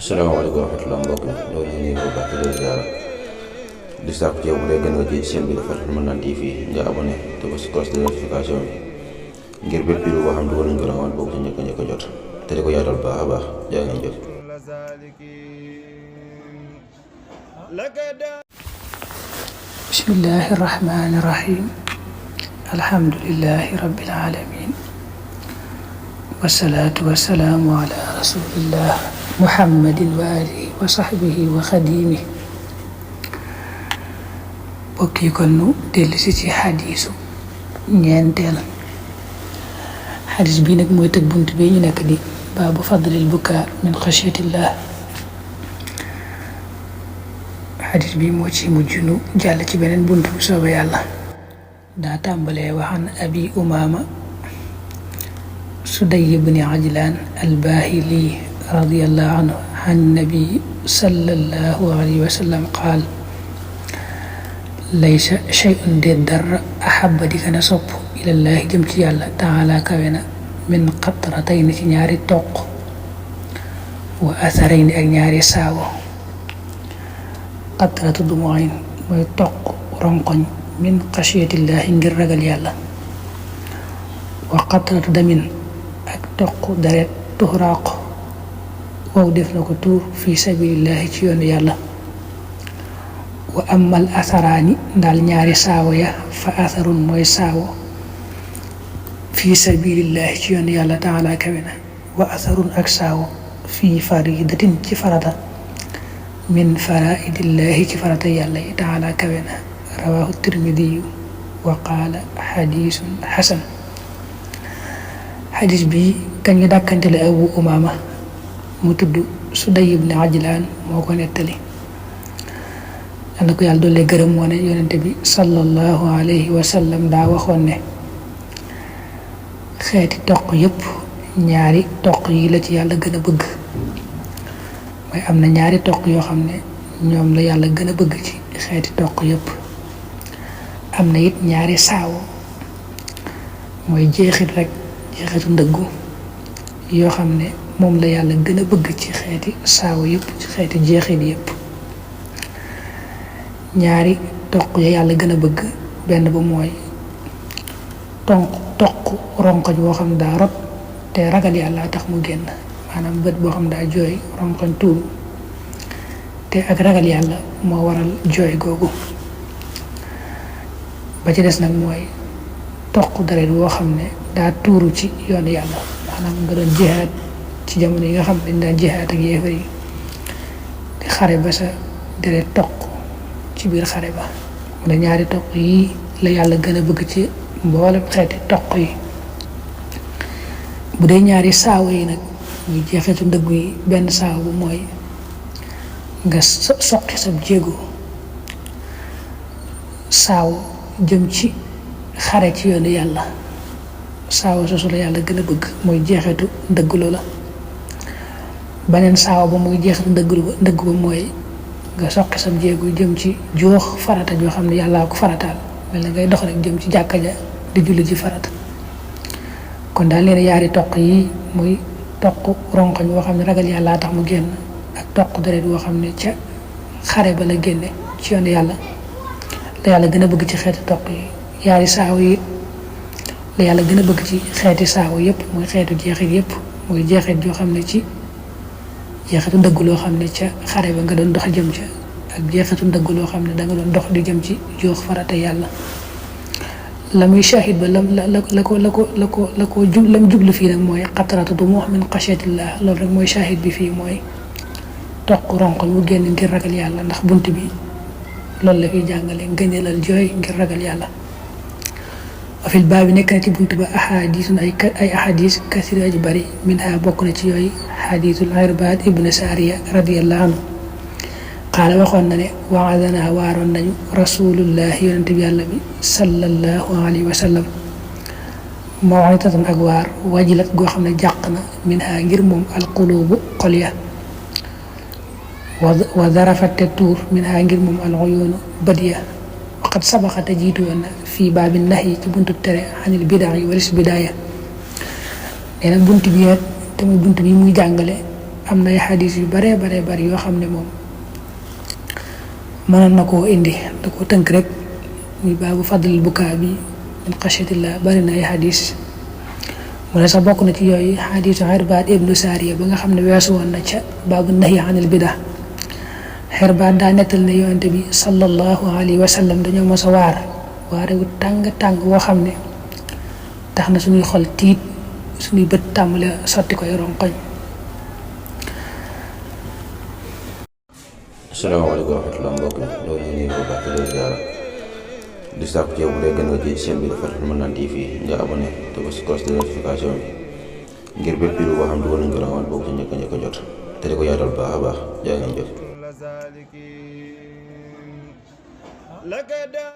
asalaamaaleykum wa rahmatulah mbokk mi ñoo ngi nii bu baax di leen ziara di sàkku ci yow bu dee gën nga ci seen bi dafa Al Manaan TV nga abonné te ba si cloche de notification bi ngir bépp vidéo boo xam dugal nañ ko rawal boobu ci njëkk a jot te di ko yaatal baax a baax jaa ngeen jëf. bismillahi rahmaani rahim alhamdulillahi rabbil alamin wasalaatu wasalaamu ala rasulillah muhammadin wa alihi wa sahbihi wa xadimi. bokk yi kon nu dellu si ci xadiisu ñeenteel. xadiis bii nag mooy tëj bunt bi ñu nekk di baabu fadlil bukaa min xashyatillah. xadiis bi moo ci mujj nu jàll ci beneen bunt bu soobee yàlla. daa tàmbalee waxan abi umaama Suday ibni Ajlaan al-Baahili radiyallahu anhu an nabi sallallahu alayhi wa sallam qaal laysa shay'un de dara ahabba di gën a sopp ilallaahi jëm ci yàlla taala kawe na min qatratayni ci ñaari toq wa atharayni ak ñaari saawo. qatratu dumu'in mooy toq ronkoñ min xasiyatillaahi ngir ragal yàlla. wa qatratu damin ak toq deret tuxraaq wow def na ko tuur fi sabilillahi ci yoonu yàlla. wa amal asaraani ndaal ñaari saawo ya fa asarun mooy saawo fi sabilillahi ci yoonu yàlla taala kawe na wa asarun ak saawo fi faridatin ci farata min faraidillahi ci farata yàlla yi taala kawe na rawahu tirmidiyu wa qaala xadiisun xasan. xadis bi kañ nga dàkkantele abu umaama mu tudd Suday ibn Ajlaan moo ko nettali. dana ko yàlla doole gërëm moo ne yonente bi sallallahu alayhi wa sallam daa waxoon ne xeeti toq yëpp ñaari toq yi la ci yàlla gën a bëgg. mooy am na ñaari toq yoo xam ne ñoom la yàlla gën a bëgg ci xeeti toq yëpp. am na it ñaari saawo mooy jeexit rek jeexitu ndëggu yoo xam ne moom la yàlla gën a bëgg ci xeeti saawo yëpp ci xeeti jeexit yëpp. ñaari toq ya yàlla gën a bëgg benn ba mooy toq ronkoñ boo xam ne daa rot te ragal yàlla tax mu génn, maanaam bët boo xam ne daa jooy ronkoñ tuuru te ak ragal yàlla moo waral jooy googu. ba ci des nag mooy toq deret boo xam ne daa tuuru ci yoonu yàlla, maanaam nga doon jihaad ci jamono yi nga xam ne dañ daan jihaad ak yéefar yi di xare ba sa deret toq ci biir xare ba. mu ne ñaari toq yi la yàlla gën a bëgg ci mboolem xeeti toq yi. bu dee ñaari saawo yi nag ñu jeexitu ndëggu yi, benn saawo bu mooy nga soqi sab jéego saawo jëm ci xare ci yoonu yàlla. saawo soosu la yàlla gën a bëgg, mooy jeexitu ndëgglu la. beneen saawo ba muy jeexitu ndëgg ba mooy nga soqi sab jéego jëm ci joox farata joo xam ne yàllaa ko farataal, mel na ngay dox rek jëm ci jàkka ja di julli ci farata. kon daal leen yaari toq yi muy toq ronkoñ boo xam ne ragal yàllaa tax mu génn ak toq deret boo xam ne ca xare ba la génne ci yoonu yàlla la yàlla gën a bëgg ci xeeti toq yi. yaari saawo yi la yàlla gën a bëgg ci xeeti saawo yëpp, muy xeetu jeexit yëpp, muy jeexit joo xam ne ci jeexitu ndëgg loo xam ne ca xare ba nga doon dox jëm ca, ak jeexitu ndëgg loo xam ne danga doon dox di jëm ci joox farata yàlla. la muy shahid ba lam jublu fii nag mooy qatratu dumuh min xashyatillah. loolu rek mooy shahid bi fii, mooy toq ronkoñ mu génn ngir ragal yàlla, ndax bunt bi loolu la fiy jàngale ngëneelal jooy ngir ragal yàlla. wa fil baab bi nekk na ci bunt ba ahadisun ay ahadis kasira ji bari, minha bokk na ci yooyu hadisul Irbaad ibn Saariya radiyallahu anhu qaala waxoon na ne waadana waaroon nañu rasulullahi yonente bi yàlla bi sallallahu alayhi wa sallam maw'izatan ak waar wajilat goo xam ne jàq na minha ngir moom alqulubu xol ya wa darafat te tuur minha ngir moom aluyuunu bët ya. waqad sabaqa te jiitu woon na fii baabi nahyi ci buntu tere xanil bidaa yi walis bidaaya. nee na bunt bi te muy bunt bi muy jàngale am na ay xadis yu baree bari yoo xam ne moom mënoon na koo indi da koo tënk rek muy baabu fadlil bukaa bi min xashatillah bari na ay xadis mu ne sax bokk na ci yooyu xadisu Xirbaad ibnu Saariya ba nga xam ne weesu woon na ca baabu nahyi anil bida. Xirbaad daa nettal ne yonente bi sallallahu alayhi wa sallam dañoo mos a waare wu tàng woo xam ne tax na suñuy xol tiit suñuy bët tàmbale sotti koy ronkoñ. asalaamaaleykum wa rahmatulah mbokk mi loolu ñu ngi ko baax di ziara di sàkku ci yow bu dee gën nga ci chaîne bi Fathul Mannan TV nga abonné te ba si cloche de notification bi ngir bépp vidéo boo xam dugal nañ ko rawal boobu ci njëkk a jot te di ko yaatal baax a baax jaa ngeen jëf.